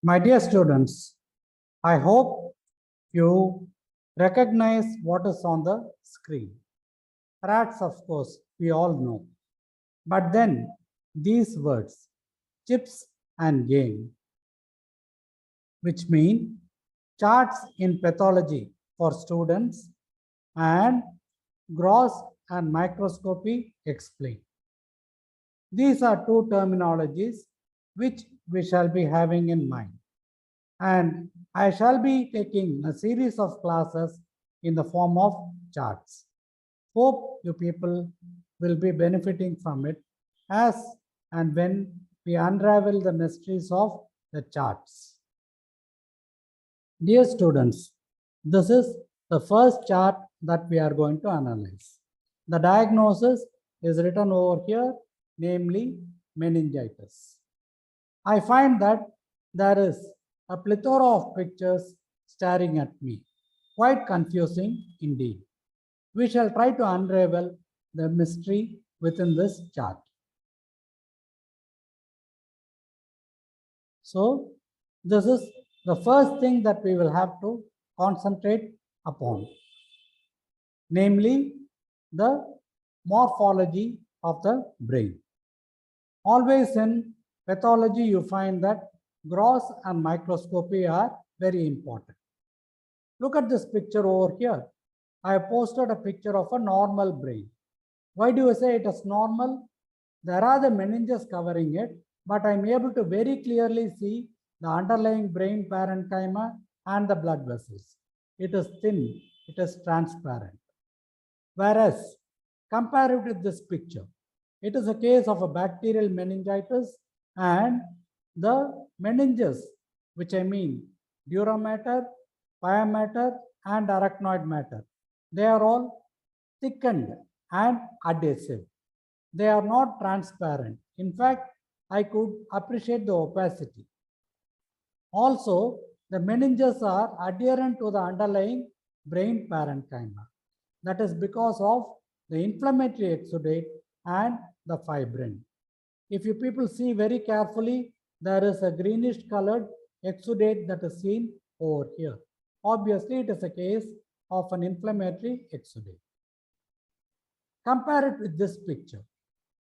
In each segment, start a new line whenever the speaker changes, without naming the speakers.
My dear students, I hope you recognize what is on the screen. R.A.T.S, of course, we all know. But then these words, chips and game, which mean charts in pathology for students and gross and microscopy explained. These are two terminologies which we shall be having in mind. And I shall be taking a series of classes in the form of charts. Hope you people will be benefiting from it as and when we unravel the mysteries of the charts. Dear students, this is the first chart that we are going to analyze. The diagnosis is written over here, namely meningitis. I find that there is a plethora of pictures staring at me. Quite confusing indeed. We shall try to unravel the mystery within this chart. So, this is the first thing that we will have to concentrate upon, namely the morphology of the brain. Always in pathology, you find that gross and microscopy are very important. Look at this picture over here. I have posted a picture of a normal brain. Why do you say it is normal? There are the meninges covering it, but I am able to very clearly see the underlying brain parenchyma and the blood vessels. It is thin, it is transparent. Whereas, compared with this picture, it is a case of a bacterial meningitis and the meninges, which I mean dura mater, pia mater, and arachnoid matter. They are all thickened and adhesive. They are not transparent. In fact, I could appreciate the opacity. Also, the meninges are adherent to the underlying brain parenchyma. That is because of the inflammatory exudate and the fibrin. If you people see very carefully, there is a greenish colored exudate that is seen over here. Obviously, it is a case of an inflammatory exudate. Compare it with this picture.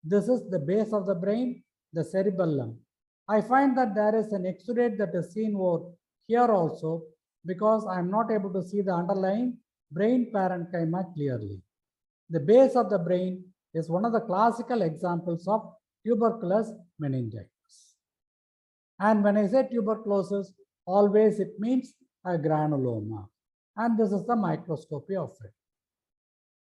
This is the base of the brain, the cerebellum. I find that there is an exudate that is seen over here also because I am not able to see the underlying brain parenchyma clearly. The base of the brain is one of the classical examples of tuberculous meningitis. And when I say tuberculosis, always it means a granuloma. And this is the microscopy of it.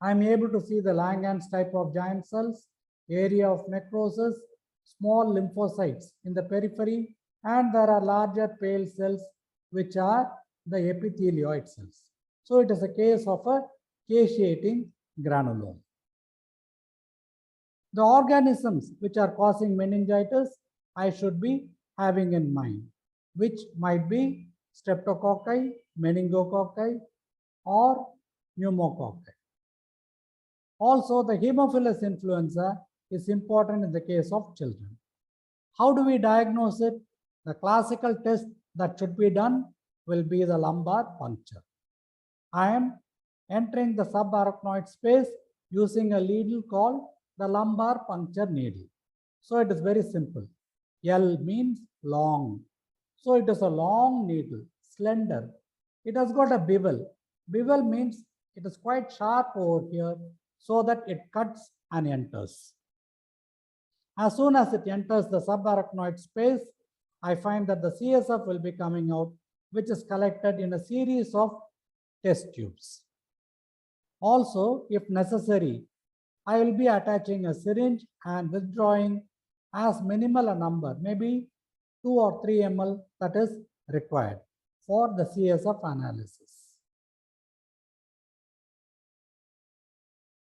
I am able to see the Langerhans type of giant cells, area of necrosis, small lymphocytes in the periphery, and there are larger pale cells which are the epithelioid cells. So it is a case of a caseating granuloma. The organisms which are causing meningitis, I should be having in mind, which might be streptococci, meningococci, or pneumococci. Also, the Haemophilus influenza is important in the case of children. How do we diagnose it? The classical test that should be done will be the lumbar puncture. I am entering the subarachnoid space using a needle called the lumbar puncture needle. So it is very simple. L means long. So it is a long needle, slender. It has got a bevel. Bevel means it is quite sharp over here so that it cuts and enters. As soon as it enters the subarachnoid space, I find that the CSF will be coming out, which is collected in a series of test tubes. Also, if necessary, I will be attaching a syringe and withdrawing as minimal a number, maybe 2 or 3 ml that is required for the CSF analysis.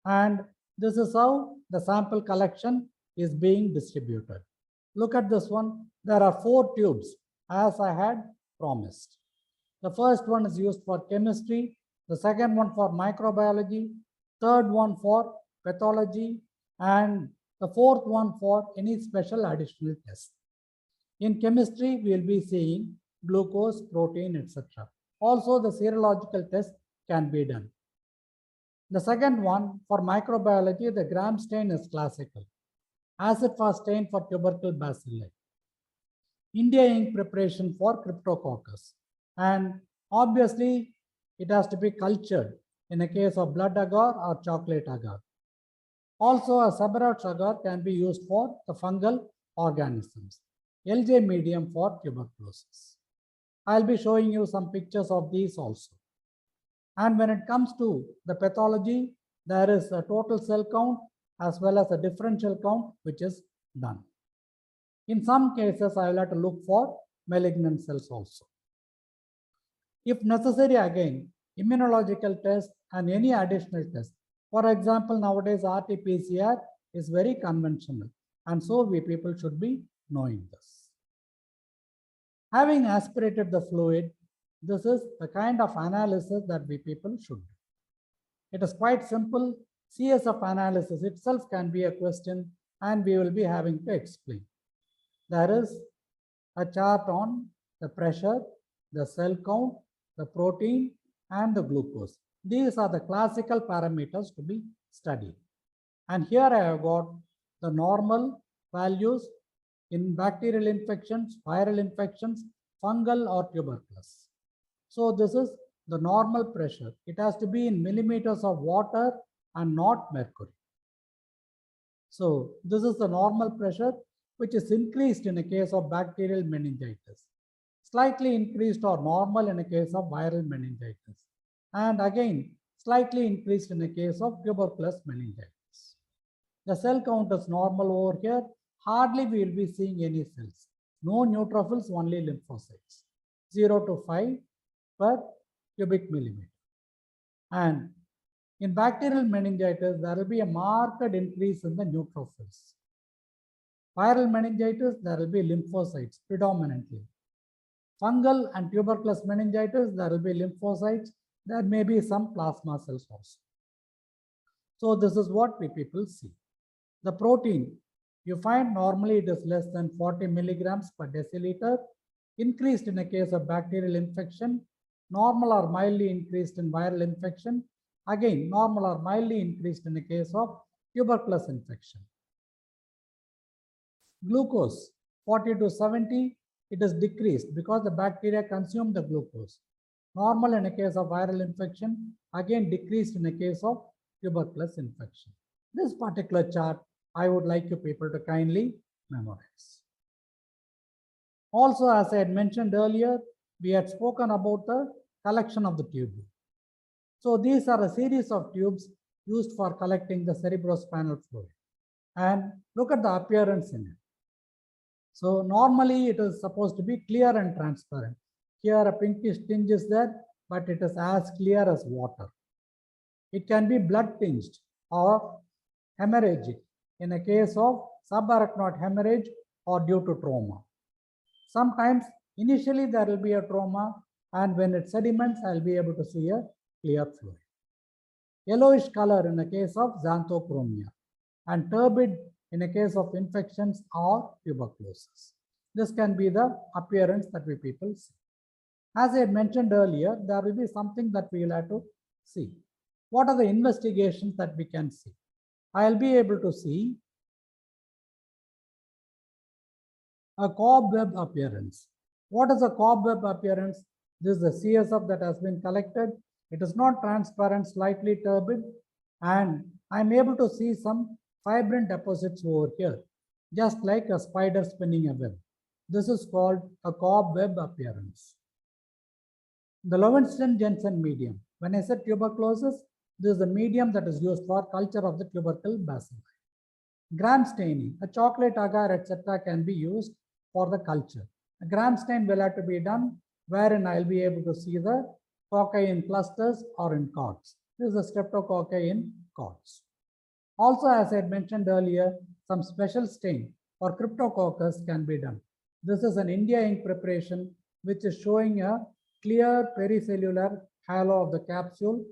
And this is how the sample collection is being distributed. Look at this one. There are 4 tubes as I had promised. The first one is used for chemistry, the second one for microbiology, third one for pathology, and the fourth one for any special additional test. In chemistry, we will be seeing glucose, protein, etc. Also, the serological test can be done. The second one, for microbiology, the gram stain is classical. Acid fast stain for tubercle bacilli. India ink preparation for cryptococcus. And obviously, it has to be cultured in a case of blood agar or chocolate agar. Also, a Sebarots agar can be used for the fungal organisms. LJ medium for tuberculosis. I'll be showing you some pictures of these also. And when it comes to the pathology, there is a total cell count as well as a differential count which is done. In some cases, I will have to look for malignant cells also. If necessary, again, immunological test and any additional test. For example, nowadays RT-PCR is very conventional, and so we people should be knowing this. Having aspirated the fluid, this is the kind of analysis that we people should do. It is quite simple. CSF analysis itself can be a question, and we will be having to explain. There is a chart on the pressure, the cell count, the protein, and the glucose. These are the classical parameters to be studied. And here I have got the normal values in bacterial infections, viral infections, fungal or tuberculous. So this is the normal pressure. It has to be in millimeters of water and not mercury. So this is the normal pressure, which is increased in a case of bacterial meningitis, slightly increased or normal in a case of viral meningitis, and again slightly increased in a case of tuberculous meningitis. The cell count is normal over here. Hardly we will be seeing any cells. No neutrophils, only lymphocytes. 0 to 5 per cubic millimeter. And in bacterial meningitis, there will be a marked increase in the neutrophils. Viral meningitis, there will be lymphocytes predominantly. Fungal and tuberculous meningitis, there will be lymphocytes. There may be some plasma cells also. So this is what we people see. The protein, you find normally it is less than 40 milligrams per deciliter, increased in a case of bacterial infection, normal or mildly increased in viral infection, again normal or mildly increased in a case of tuberculous infection. Glucose, 40 to 70, it is decreased because the bacteria consume the glucose. Normal in a case of viral infection, again decreased in a case of tuberculous infection. This particular chart, I would like you people to kindly memorize. Also, as I had mentioned earlier, we had spoken about the collection of the tubule. So these are a series of tubes used for collecting the cerebrospinal fluid. And look at the appearance in it. So normally it is supposed to be clear and transparent. Here a pinkish tinge is there, but it is as clear as water. It can be blood tinged or hemorrhagic in a case of subarachnoid hemorrhage or due to trauma. Sometimes initially there will be a trauma, and when it sediments, I'll be able to see a clear fluid. Yellowish color in a case of xanthochromia, and turbid in a case of infections or tuberculosis. This can be the appearance that we people see. As I had mentioned earlier, there will be something that we will have to see. What are the investigations that we can see? I'll be able to see a cobweb appearance. What is a cobweb appearance? This is the CSF that has been collected. It is not transparent, slightly turbid, and I'm able to see some fibrin deposits over here, just like a spider spinning a web. This is called a cobweb appearance. The Lowenstein-Jensen medium. When I said tuberculosis, this is the medium that is used for culture of the tubercle bacilli. Gram staining, a chocolate agar, etc. can be used for the culture. A gram stain will have to be done wherein I'll be able to see the cocci in clusters or in cords. This is a streptococci in cords. Also, as I had mentioned earlier, some special stain for cryptococcus can be done. This is an India ink preparation which is showing a clear pericellular halo of the capsule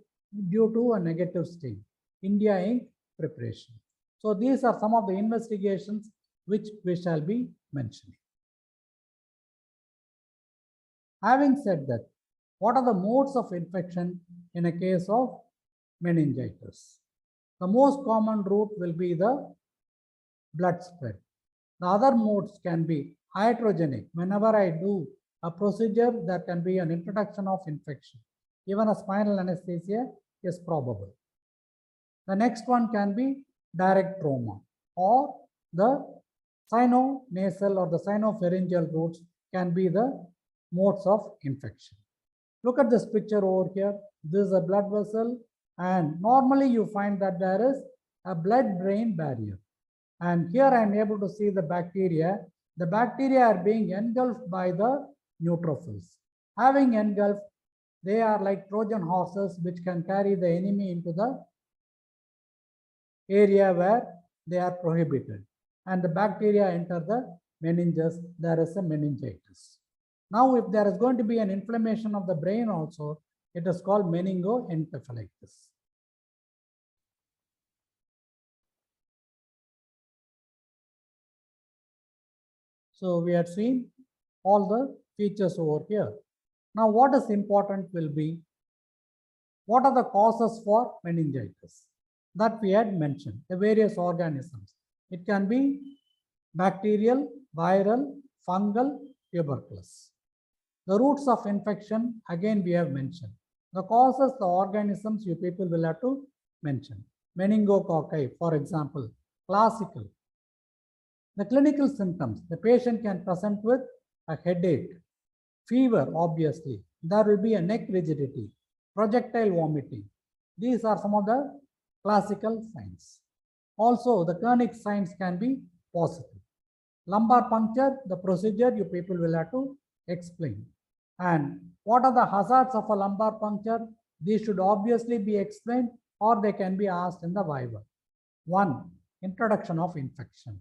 due to a negative stain. India ink preparation. So these are some of the investigations which we shall be mentioning. Having said that, what are the modes of infection in a case of meningitis? The most common route will be the blood spread. The other modes can be iatrogenic. Whenever I do a procedure, there can be an introduction of infection. Even a spinal anesthesia is probable. The next one can be direct trauma, or the sinonasal or the sinopharyngeal routes can be the modes of infection. Look at this picture over here. This is a blood vessel, and normally you find that there is a blood-brain barrier. And here I am able to see the bacteria. The bacteria are being engulfed by the neutrophils. Having engulfed, they are like Trojan horses which can carry the enemy into the area where they are prohibited. And the bacteria enter the meninges. There is a meningitis. Now, if there is going to be an inflammation of the brain also, it is called meningoencephalitis. So we have seen all the features over here. Now, what is important will be, what are the causes for meningitis? That we had mentioned, the various organisms. It can be bacterial, viral, fungal, tuberculous. The routes of infection, again we have mentioned. The causes, the organisms, you people will have to mention. Meningococci, for example, classical. The clinical symptoms, the patient can present with a headache, fever, obviously. There will be a neck rigidity, projectile vomiting. These are some of the classical signs. Also, the clinic signs can be positive. Lumbar puncture, the procedure you people will have to explain. And what are the hazards of a lumbar puncture? These should obviously be explained, or they can be asked in the viva. 1. Introduction of infection.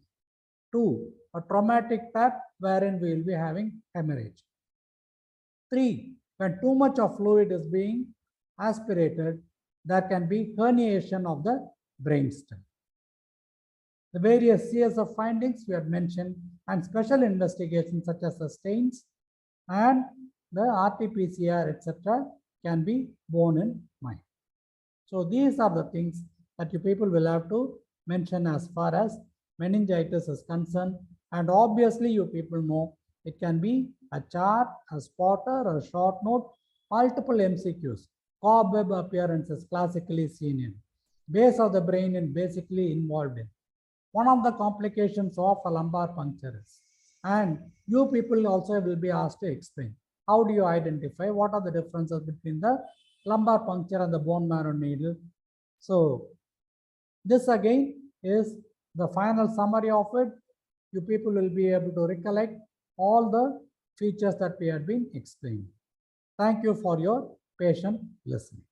2. A traumatic tap wherein we will be having hemorrhage. 3. When too much of fluid is being aspirated, there can be herniation of the brainstem. The various CSF findings we have mentioned, and special investigations such as the stains and the RT-PCR, etc., can be borne in mind. So these are the things that you people will have to mention as far as meningitis is concerned. And obviously you people know it can be a chart, a spotter, a short note, multiple MCQs. Cobweb appearance is classically seen in. Base of the brain is basically involved in. One of the complications of a lumbar puncture is. And you people also will be asked to explain. How do you identify? What are the differences between the lumbar puncture and the bone marrow needle? So this again is the final summary of it. You people will be able to recollect all the features that we have been explaining. Thank you for your patient listening.